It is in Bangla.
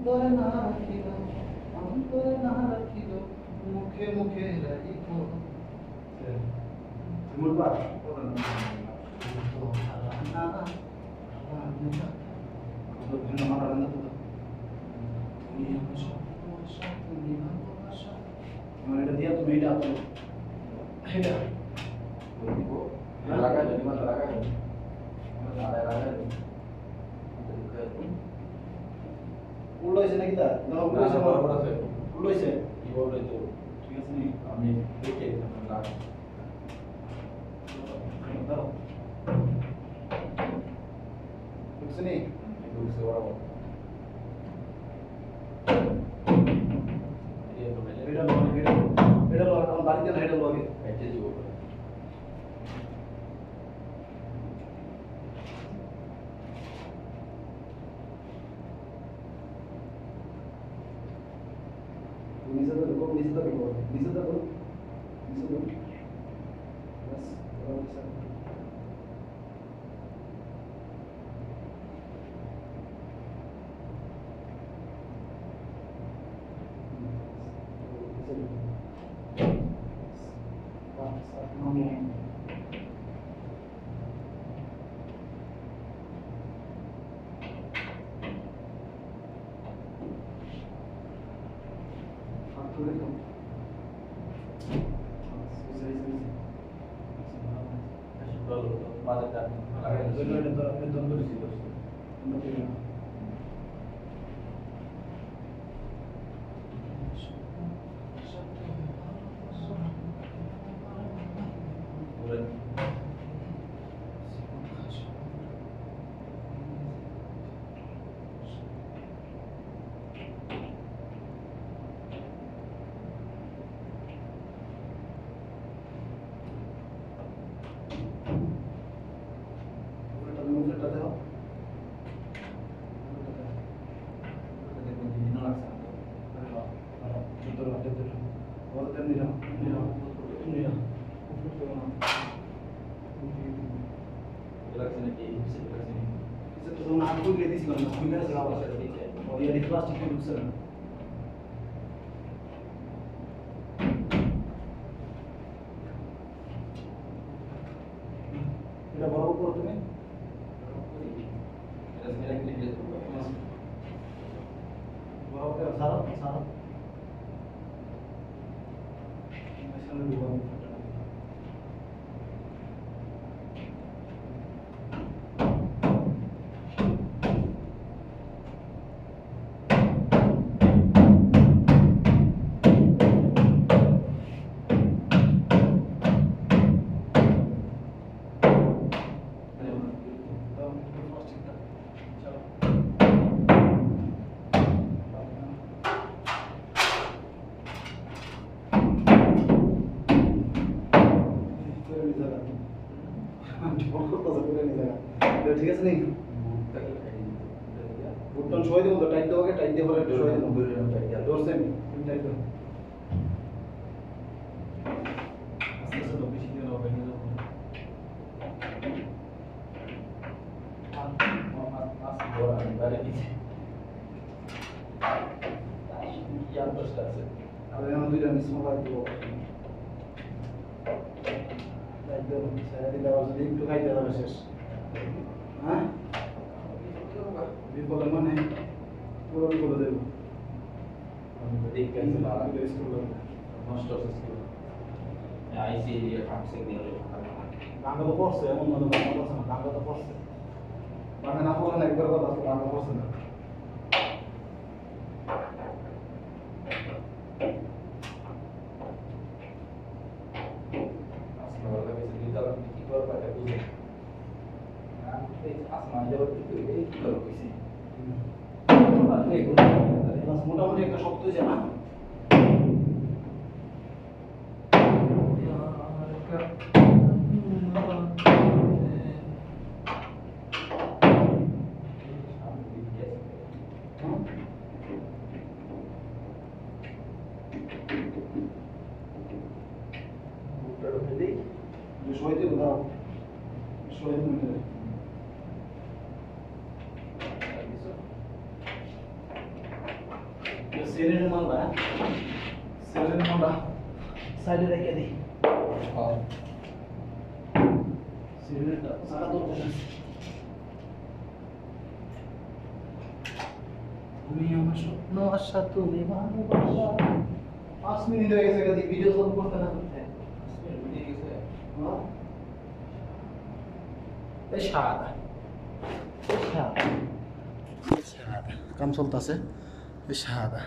অন্তরে না রাখিল, অন্তরে না রাখিল, মুখে মুখে রাখিল। মুরবা বলেন তো হারা না হারা কত ভিন্ন মারা না তো তুমি আমার সর্বনাশা, তুমি ভালোবাসা। আমার এটা দিয়া তুমি এটা আপনি এটা দিব লাগাই দিই মাথা লাগাই দিই মাথা লাগাই দিই উল্টো হয়েছে নাকি তা না উল্টো হয়েছে বরাবর আছে উল্টো হয়েছে কি বলবে তো ঠিক আছে নি আমি দেখে লাগ দাও বুঝছ নি ঢুকছে বরাবর এটা লো এটা লো এখন বাড়িতে না এটা লো আগে এটা দিব নিচে তো দেখো নিচে তো দেখো নিচে তো দেখো নিচে তো बस बराबर सर মাথাটা লাগাই দিই এটা দ্বন্দ্ব দিছি দোস্ত পুরো এটা দাও relaxing aqui, você relaxing. Você tá usando água com ingredientes igual, não primeira sala você tem que olhar de plástico que não será. এটা বড় করো তুমি Relaxing aqui, relaxing. বড় করে সারা সারা মেশানো দিব ঠিক আছে নি বুটন সবাই দেবো তো টাইট দেবো টাইট দিয়ে পরে সবাই দেবো ধরছেন তুমি টাইট দাও আস্তে আস্তে তো বেশি দিন হবে না আর এখন দুইটা মিস মোবাইল দিব টাইট দেবো সারা দিন আবার যদি একটু খাইতে যাবে শেষ হ্যাঁ বিপদ মানে পুরো বিপদ দেব গাঙ্গা তো পড়ছে এমন মনে গাঙ্গা পড়ছে না গাঙ্গা তো পড়ছে গাঙ্গা না পড়লে না একবার কথা আছে গাঙ্গা পড়ছে না মোটামুটি একটা শক্ত হয়েছে না সবাই তো দাও সবাই মিলে সিরিয়ালের মামলা, সিরিয়ালের মামলা সাইডে রেখে দিই। হ্যাঁ সিরিয়ালটা সারা দরকার আছে। তুমি আমার স্বপ্ন আশা, তুমি ভালোবাসা। 5 মিনিট হয়ে গেছে গাদি ভিডিও সব করতে না করতে। ঠিক আছে হ্যাঁ? এই সাদা। এই সাদা। এই সাদা। কাম চলতেছে। এই সাদা।